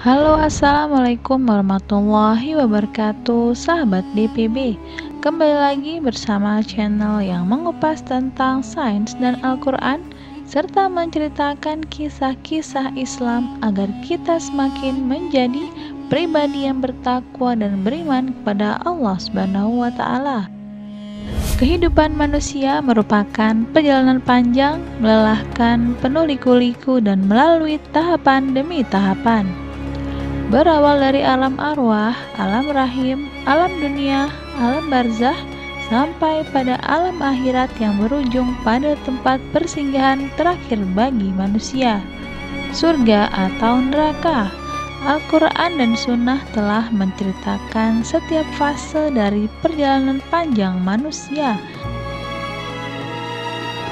Halo, assalamualaikum warahmatullahi wabarakatuh, sahabat DPB. Kembali lagi bersama channel yang mengupas tentang sains dan Al-Quran, serta menceritakan kisah-kisah Islam agar kita semakin menjadi pribadi yang bertakwa dan beriman kepada Allah Subhanahu wa Ta'ala. Kehidupan manusia merupakan perjalanan panjang, melelahkan, penuh liku-liku, dan melalui tahapan demi tahapan. Berawal dari alam arwah, alam rahim, alam dunia, alam barzah, sampai pada alam akhirat yang berujung pada tempat persinggahan terakhir bagi manusia, surga atau neraka. Al-Quran dan Sunnah telah menceritakan setiap fase dari perjalanan panjang manusia.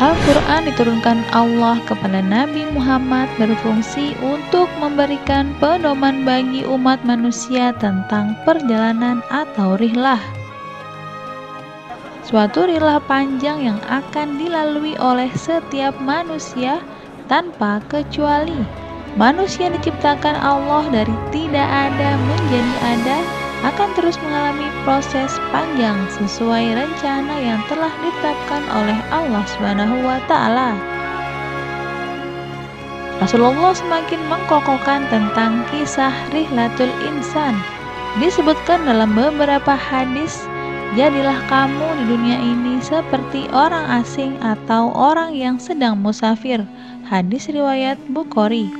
Al-Quran diturunkan Allah kepada Nabi Muhammad berfungsi untuk memberikan pedoman bagi umat manusia tentang perjalanan atau rihlah. Suatu rihlah panjang yang akan dilalui oleh setiap manusia tanpa kecuali. Manusia diciptakan Allah dari tidak ada menjadi ada, akan terus mengalami proses panjang sesuai rencana yang telah ditetapkan oleh Allah Subhanahu wa Ta'ala. Rasulullah semakin mengkokohkan tentang kisah rihlatul insan. Disebutkan dalam beberapa hadis, jadilah kamu di dunia ini seperti orang asing atau orang yang sedang musafir. Hadis riwayat Bukhari.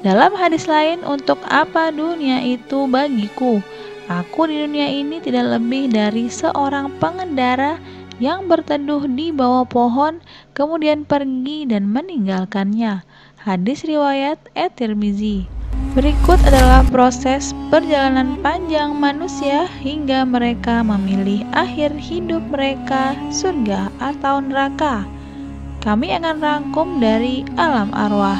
Dalam hadis lain, untuk apa dunia itu bagiku? Aku di dunia ini tidak lebih dari seorang pengendara yang berteduh di bawah pohon, kemudian pergi dan meninggalkannya. Hadis riwayat At-Tirmizi. Berikut adalah proses perjalanan panjang manusia hingga mereka memilih akhir hidup mereka, surga atau neraka. Kami akan rangkum dari alam arwah.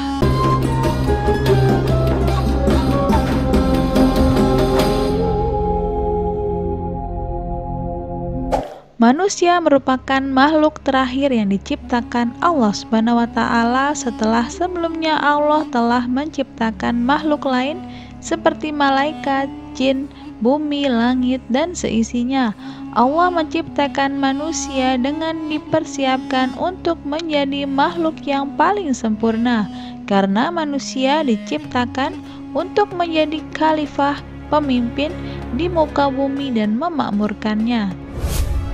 Manusia merupakan makhluk terakhir yang diciptakan Allah Subhanahu wa Ta'ala setelah sebelumnya Allah telah menciptakan makhluk lain seperti malaikat, jin, bumi, langit, dan seisinya. Allah menciptakan manusia dengan dipersiapkan untuk menjadi makhluk yang paling sempurna, karena manusia diciptakan untuk menjadi khalifah, pemimpin di muka bumi dan memakmurkannya.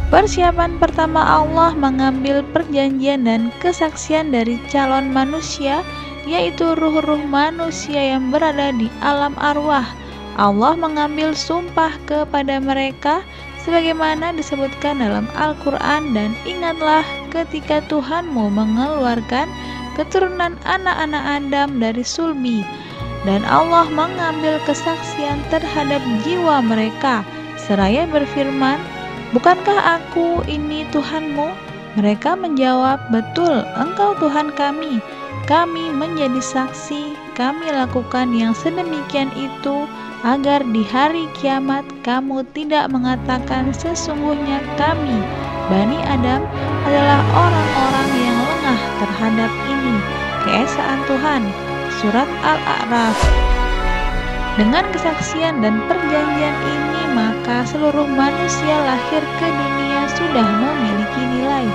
Persiapan pertama Allah mengambil perjanjian dan kesaksian dari calon manusia, yaitu ruh-ruh manusia yang berada di alam arwah. Allah mengambil sumpah kepada mereka sebagaimana disebutkan dalam Al-Quran, dan ingatlah ketika Tuhanmu mengeluarkan keturunan anak-anak Adam dari sulbi, dan Allah mengambil kesaksian terhadap jiwa mereka seraya berfirman, bukankah aku ini Tuhanmu? Mereka menjawab, betul, engkau Tuhan kami. Kami menjadi saksi, kami lakukan yang sedemikian itu, agar di hari kiamat kamu tidak mengatakan sesungguhnya kami, Bani Adam, adalah orang-orang yang lengah terhadap ini, keesaan Tuhan. Surat Al-A'raf. Dengan kesaksian dan perjanjian ini, maka seluruh manusia lahir ke dunia sudah memiliki nilai,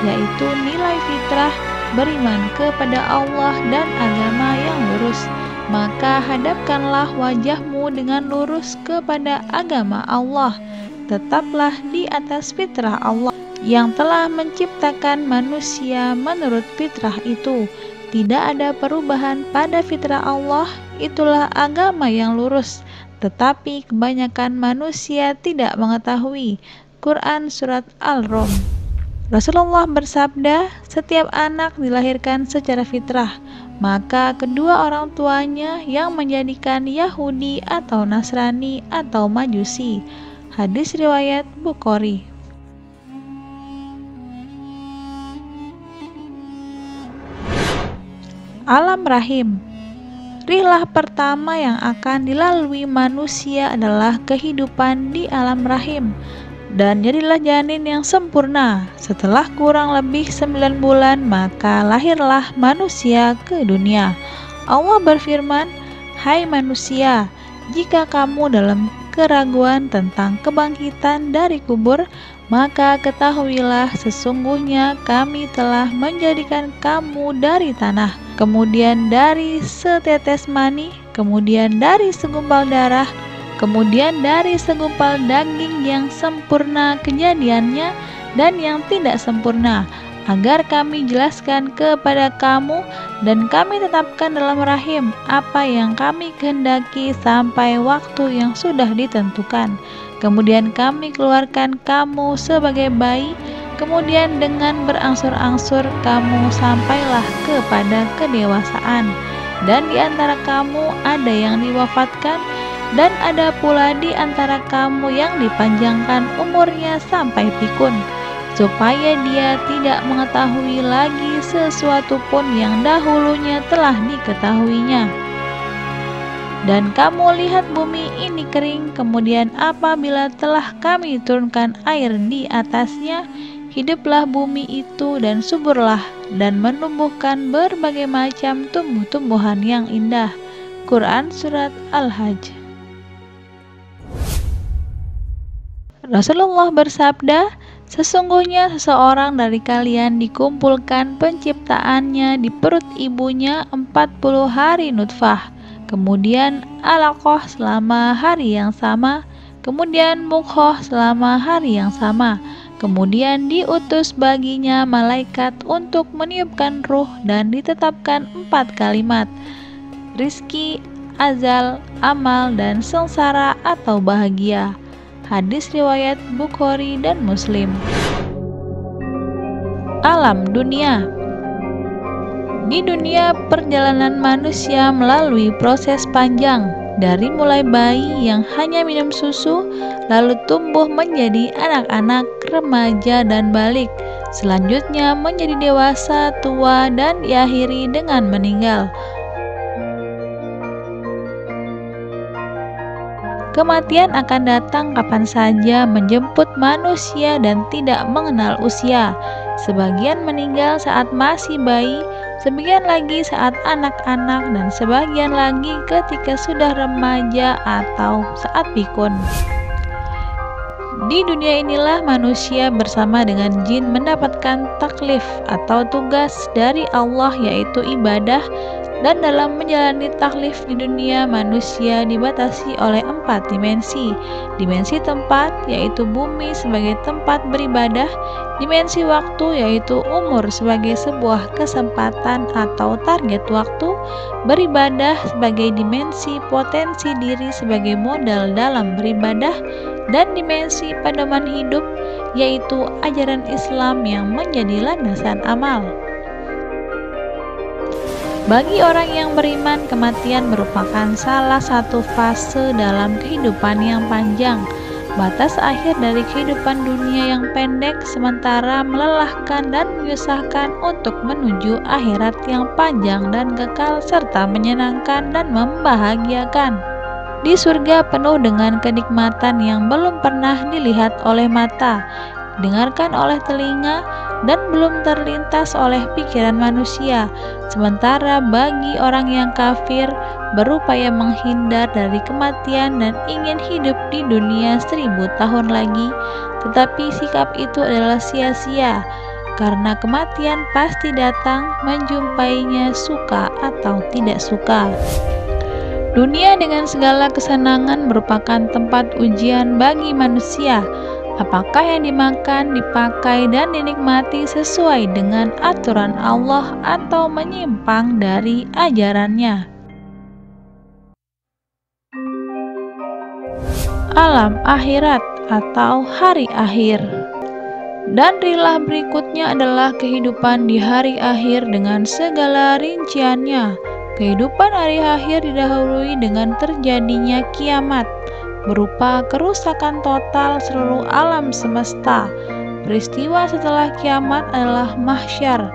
yaitu nilai fitrah, beriman kepada Allah dan agama yang lurus. Maka hadapkanlah wajahmu dengan lurus kepada agama Allah. Tetaplah di atas fitrah Allah yang telah menciptakan manusia menurut fitrah itu. Tidak ada perubahan pada fitrah Allah, itulah agama yang lurus. Tetapi kebanyakan manusia tidak mengetahui. Quran Surat Al-Rum. Rasulullah bersabda, setiap anak dilahirkan secara fitrah, maka kedua orang tuanya yang menjadikan Yahudi atau Nasrani atau Majusi. Hadis riwayat Bukhari. Alam rahim. Rihlah pertama yang akan dilalui manusia adalah kehidupan di alam rahim. Dan jadilah janin yang sempurna. Setelah kurang lebih 9 bulan, maka lahirlah manusia ke dunia. Allah berfirman, Hai manusia, jika kamu dalam keraguan tentang kebangkitan dari kubur, maka ketahuilah sesungguhnya kami telah menjadikan kamu dari tanah, kemudian dari setetes mani, kemudian dari segumpal darah, kemudian dari segumpal daging yang sempurna kejadiannya dan yang tidak sempurna, agar kami jelaskan kepada kamu dan kami tetapkan dalam rahim apa yang kami kehendaki sampai waktu yang sudah ditentukan. Kemudian kami keluarkan kamu sebagai bayi, kemudian dengan berangsur-angsur kamu sampailah kepada kedewasaan. Dan di antara kamu ada yang diwafatkan, dan ada pula di antara kamu yang dipanjangkan umurnya sampai pikun, supaya dia tidak mengetahui lagi sesuatu pun yang dahulunya telah diketahuinya. Dan kamu lihat bumi ini kering, kemudian apabila telah kami turunkan air di atasnya, hiduplah bumi itu dan suburlah, dan menumbuhkan berbagai macam tumbuh-tumbuhan yang indah. Quran Surat Al-Hajj. Rasulullah bersabda, sesungguhnya seseorang dari kalian dikumpulkan penciptaannya di perut ibunya 40 hari nutfah, kemudian alaqah selama hari yang sama, kemudian mudghah selama hari yang sama, kemudian diutus baginya malaikat untuk meniupkan ruh dan ditetapkan 4 kalimat: rizki, azal, amal, dan sengsara atau bahagia. Hadis riwayat Bukhari dan Muslim. Alam dunia. Di dunia, perjalanan manusia melalui proses panjang, dari mulai bayi yang hanya minum susu, lalu tumbuh menjadi anak-anak, remaja, dan balik, selanjutnya menjadi dewasa, tua, dan diakhiri dengan meninggal. Kematian akan datang kapan saja menjemput manusia dan tidak mengenal usia. Sebagian meninggal saat masih bayi, sebagian lagi saat anak-anak, dan sebagian lagi ketika sudah remaja atau saat pikun. Di dunia inilah manusia bersama dengan jin mendapatkan taklif atau tugas dari Allah, yaitu ibadah. Dan dalam menjalani taklif di dunia, manusia dibatasi oleh 4 dimensi. Dimensi tempat, yaitu bumi sebagai tempat beribadah. Dimensi waktu, yaitu umur sebagai sebuah kesempatan atau target waktu beribadah, sebagai dimensi potensi diri sebagai modal dalam beribadah. Dan dimensi pedoman hidup, yaitu ajaran Islam yang menjadi landasan amal. Bagi orang yang beriman, kematian merupakan salah satu fase dalam kehidupan yang panjang, batas akhir dari kehidupan dunia yang pendek, sementara melelahkan dan menyusahkan untuk menuju akhirat yang panjang dan kekal serta menyenangkan dan membahagiakan. Di surga penuh dengan kenikmatan yang belum pernah dilihat oleh mata, didengarkan oleh telinga, dan belum terlintas oleh pikiran manusia. Sementara bagi orang yang kafir, berupaya menghindar dari kematian dan ingin hidup di dunia 1000 tahun lagi, tetapi sikap itu adalah sia-sia, karena kematian pasti datang, menjumpainya suka atau tidak suka. Dunia dengan segala kesenangan merupakan tempat ujian bagi manusia. Apakah yang dimakan, dipakai, dan dinikmati sesuai dengan aturan Allah atau menyimpang dari ajarannya? Alam akhirat atau hari akhir. Dan rilah berikutnya adalah kehidupan di hari akhir dengan segala rinciannya. Kehidupan hari akhir didahului dengan terjadinya kiamat, berupa kerusakan total seluruh alam semesta. Peristiwa setelah kiamat adalah mahsyar,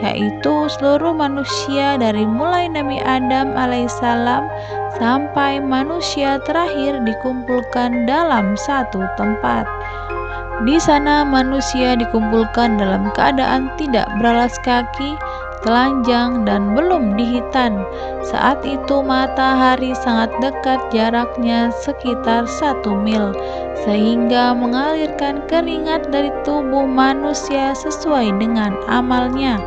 yaitu seluruh manusia dari mulai Nabi Adam alaihissalam sampai manusia terakhir dikumpulkan dalam satu tempat. Di sana manusia dikumpulkan dalam keadaan tidak beralas kaki, telanjang dan belum dihitan. Saat itu matahari sangat dekat, jaraknya sekitar 1 mil, sehingga mengalirkan keringat dari tubuh manusia sesuai dengan amalnya.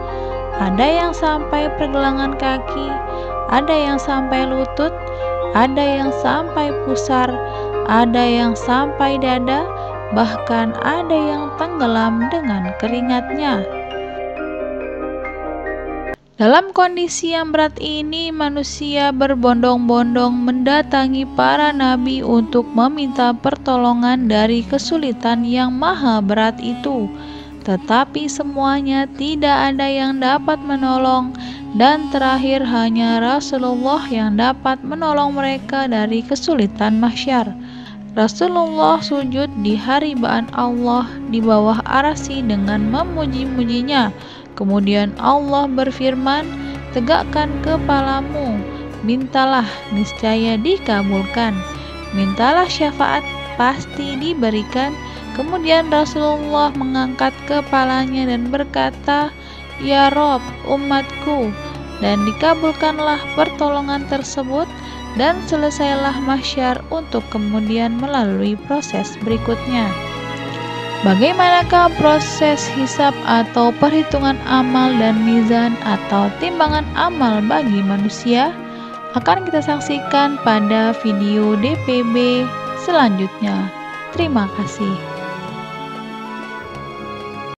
Ada yang sampai pergelangan kaki, ada yang sampai lutut, ada yang sampai pusar, ada yang sampai dada, bahkan ada yang tenggelam dengan keringatnya. Dalam kondisi yang berat ini, manusia berbondong-bondong mendatangi para nabi untuk meminta pertolongan dari kesulitan yang maha berat itu. Tetapi semuanya tidak ada yang dapat menolong, dan terakhir hanya Rasulullah yang dapat menolong mereka dari kesulitan mahsyar. Rasulullah sujud di haribaan Allah di bawah arasy dengan memuji-mujinya. Kemudian Allah berfirman, "Tegakkan kepalamu, mintalah, niscaya dikabulkan. Mintalah syafaat, pasti diberikan." Kemudian Rasulullah mengangkat kepalanya dan berkata, "Ya Rob, umatku," dan dikabulkanlah pertolongan tersebut, dan selesailah mahsyar untuk kemudian melalui proses berikutnya. Bagaimanakah proses hisab atau perhitungan amal dan mizan atau timbangan amal bagi manusia? Akan kita saksikan pada video DPB selanjutnya. Terima kasih.